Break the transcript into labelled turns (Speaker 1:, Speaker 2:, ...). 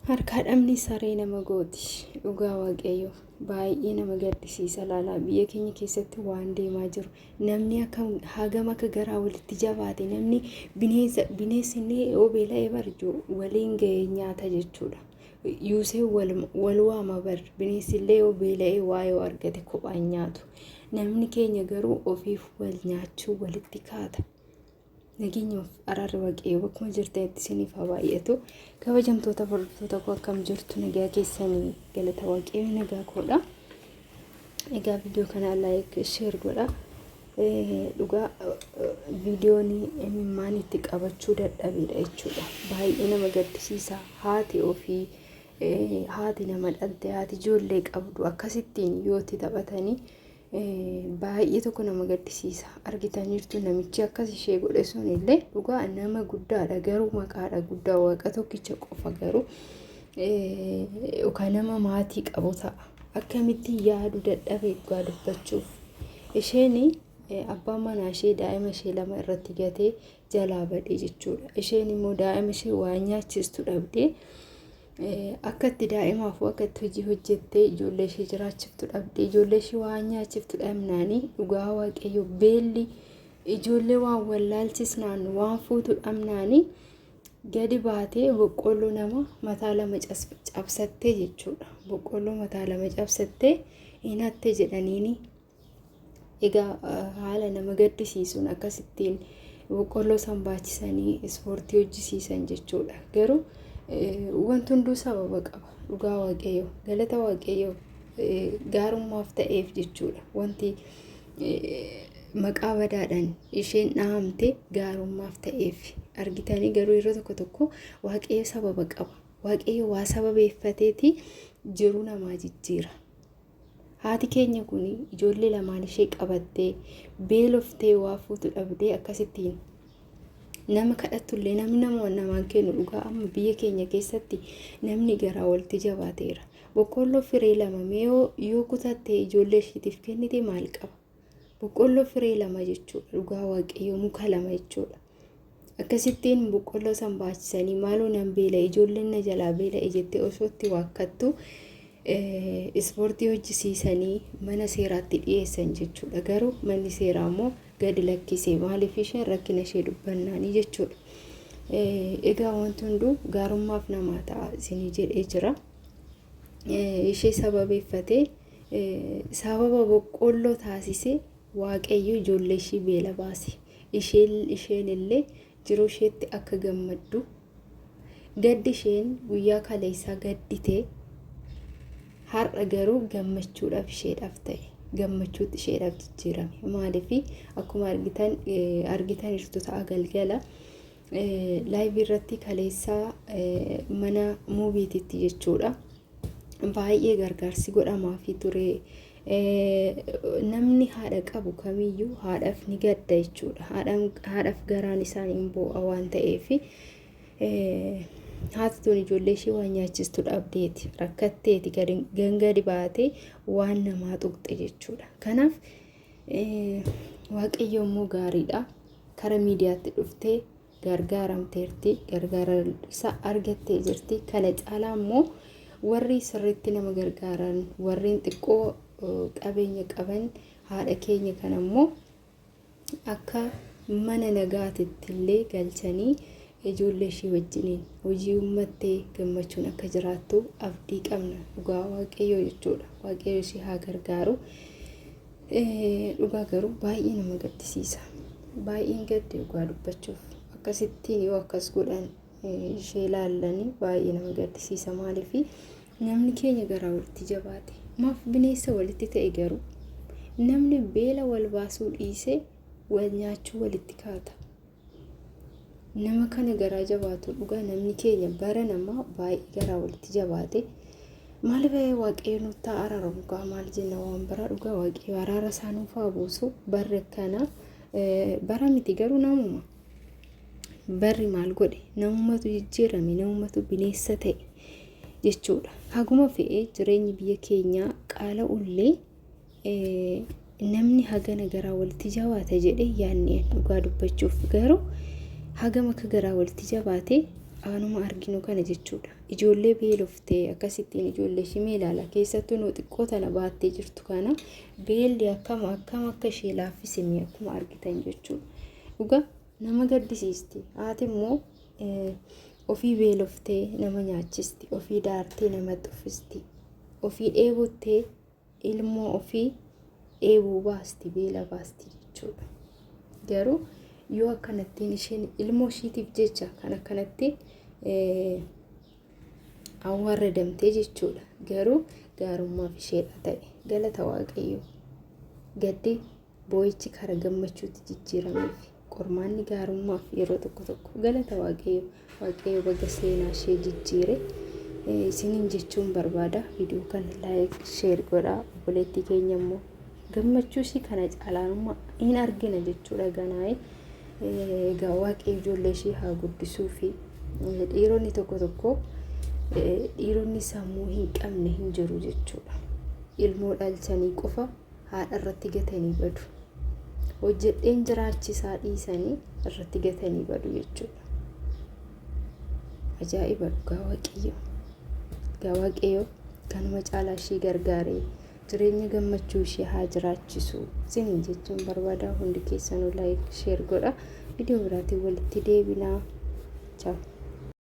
Speaker 1: Harkaadhamni saree nama gooti. Dhugaa waaqayyo baay'ee nama gaddisiisa. Laalaa biyya keenya keessatti waan deemaa jiru. Namni hagam akka garaa walitti jabaate namni bineensi yoo beela'ee barjuu waliin ga'ee nyaata jechuudha. Yuusee wal waama bar bineensi illee yoo beela'ee waa yoo argate kophaan nyaatu. Namni keenya garuu ofiif wal nyaachuu walitti kaata. Nageenyaaf araarri waaqayyo bakkuma jirtanitti isiniif haa baay'atu. Kabajamtoota hordoftoota koo akkam jirtu nagaa keessanii galata waaqayyo nagaa koodha. Egaa viidiyoo kana like share godha. Dhugaa viidiyoon imimmaan itti qabachuu dadhabedha jechuudha. Baay'ee nama gaddisiisa. Haati ofii haati nama dhalte haati ijoollee qabdu akkasittiin yoo itti taphatanii baay'ee tokko nama gaddisiisa. Argitaniirtu namichi akkas ishee godhe sun illee dhugaa nama guddaadha garuu maqaadha guddaa waaqa tokkicha qofa garuu yookaan nama maatii qabu ta'a. Akkamitti yaadu dadhabe dhugaa dubbachuuf. Isheen abbaan manaa ishee daa'ima ishee lama irratti gatee jalaa badee jechuudha. Isheen immoo daa'ima ishee waa nyaachistu dhabdee akka itti daa'imaaf akka itti hojii hojjettee ijoollee ishee jiraachiftu dhabdee ijoollee ishee waa nyaachiftu dhabnaanii dhugaa waaqayyo beelli ijoollee waan wallaalchisnaan waan fuutu dhabnaanii gadi baatee boqqolloo nama mataa lama cabsattee jechuudha. Boqqolloo mataa lama cabsattee hinattee jedhaniini egaa haala nama gaddisiisuun akkasittiin boqqolloo san baachisanii ispoortii hojjisiisan jechuudha. Garuu wanti hunduu sababa qaba. Dhugaa waaqayyo galata waaqayyo gaarummaaf ta'eef jechuudha. Wanti maqaa badaadhaan isheen dhahamte gaarummaaf ta'eef argitanii garuu yeroo tokko waaqayyo sababa qaba. Waaqayyo waa sababeeffateeti jiru namaa jijjiira. Haati keenya kun ijoollee lamaan ishee qabattee beeloftee waa fuutu dhabdee akkasittiin nama kadhattullee namni namaan kennu dhugaa amma biyya keenya keessatti namni garaa walitti jabaateera. Boqqolloo firee lama yoo kutattee ijoollee isheetiif kennite maal qaba? Boqqolloo firee lama jechuudha. Dhugaa waaqayyo muka lama jechuudha. Akkasittiin boqqolloo san baachisanii maaloo nan beela ijoolleen na jalaa beela'e jettee osoo itti waakkattu ispoortii hojjisiisanii mana seeraatti dhiyeessan jechuudha. Garuu manni seeraa immoo gadi lakkisee maaliif isheen rakkina ishee dubbannaanii jechuudha. Egaa wanti hunduu gaarummaaf namaa ta'a isinii jedhee jira. Ishee sababeeffatee sababa boqqolloo taasisee waaqayyo ijoollee ishee beela baase. Isheen illee jiruu isheetti akka gammaddu gaddi isheen guyyaa kaleessaa gadditee har'a garuu gammachuudhaaf isheedhaaf ta'e. Gammachuutti isheedhaaf jijjiirame. Maaliif akkuma argitan jirtu ta'a galgala live irratti kaleessaa mana muuviititti jechuudha. Baay'ee gargaarsi godhamaafi ture. Namni haadha qabu kamiyyuu haadhaaf ni gadda jechuudha. Haadhaaf garaan isaanii hin boo'a waan ta'eef haati tun ijoollee ishee waan nyaachistu dhabdeeti rakkatteeti gangadi baatee waan namaa tuqxe jechuudha. Kanaaf waaqayyo immoo gaariidha. Kara miidiyaatti dhuftee gargaaramteerti gargaarsa argattee jirti. Kana caalaa immoo warri sirriitti nama gargaaran warreen xiqqoo qabeenya qaban haadha keenya kana immoo akka mana nagaatitti illee galchanii ijoollee ishee wajjiniin hojii uummattee gammachuun akka jiraattu abdii qabna. Dhugaa waaqayyo jechuudha. Waaqayyo ishee haa gargaaru. Dhugaa garuu baay'ee nama gaddisiisa. Baay'een gadde dhugaa dubbachuuf akkasittiin yoo akkas godhan ishee laallanii baay'ee nama gaddisiisa. Maaliif namni keenya garaa walitti jabaate maaf bineensa walitti ta'e garuu namni beela wal baasuu dhiisee wal nyaachuu walitti kaata. Nama kana garaa jabaatu dhugaa namni keenya bara namaa baay'ee garaa walitti jabaate maaliif waaqayyo nutti araaramu gaa maal jenna waan bara dhugaa waaqayyo araara isaanuuf haa buusu. Barri kana bara miti garuu namuma barri maal godhe namumatu jijjiirame namumatu bineensa ta'e jechuudha. Haguma fe'ee jireenyi biyya keenyaa qaala ullee namni hagana garaa walitti jabaata jedhee yaadne dhugaa dubbachuuf garuu hagam akka garaa walitti jabaate aanuma arginu kana jechuudha. Ijoollee beeloftee akkasittiin ijoollee shimee ilaala. Keessattuu nu xiqqoo tana baattee jirtu kana beelli akkam akka ishee laaffisanii akkuma argitan jechuudha. Dhugaa nama gaddisiisti. Haati immoo ofii beeloftee nama nyaachisti, ofii daartee nama xuffisti, ofii dheebottee ilmoo ofii dheebuu baasti, beela baasti jechuudha. Garuu yoo akkanattiin isheen ilmoo ishiitiif jecha kan akkanatti awwaaramtee jechuudha. Garuu gaarummaaf isheedha ta'e. Galata Waaqayyoo. Gaddi boo'ichi kara gammachuutti jijjiirameef qormaanni gaarummaaf yeroo tokko galata Waaqayyoo. Waaqayyoo baga seenaa ishee jijjiire isiniin jechuun barbaada. Viidiyoo kana laayik sheer godhaa. Obboleettii keenya immoo gammachuu ishii kana caalaa hin argina jechuudha. Ganaa'ee egaa Waaqayyo ijoollee ishii haa guddisuu fi dhiironni tokko dhiironni sammuu hin qabne hin jiru jechuudha. Ilmoo dhalchanii qofa haadha irratti gatanii badu. Hojjedheen jiraachisaa dhiisanii irratti gatanii badu jechuudha. Ajaa'iba dhugaa Waaqayyo kanuma caalaa ishii gargaaree jireenya gammachuu ishee haa jiraachisu isiniin jechuun barbaada. Hundi keessanuu laayik sheer godhaa. Viidiyoo biraatiin walitti deebinaa. Ciao.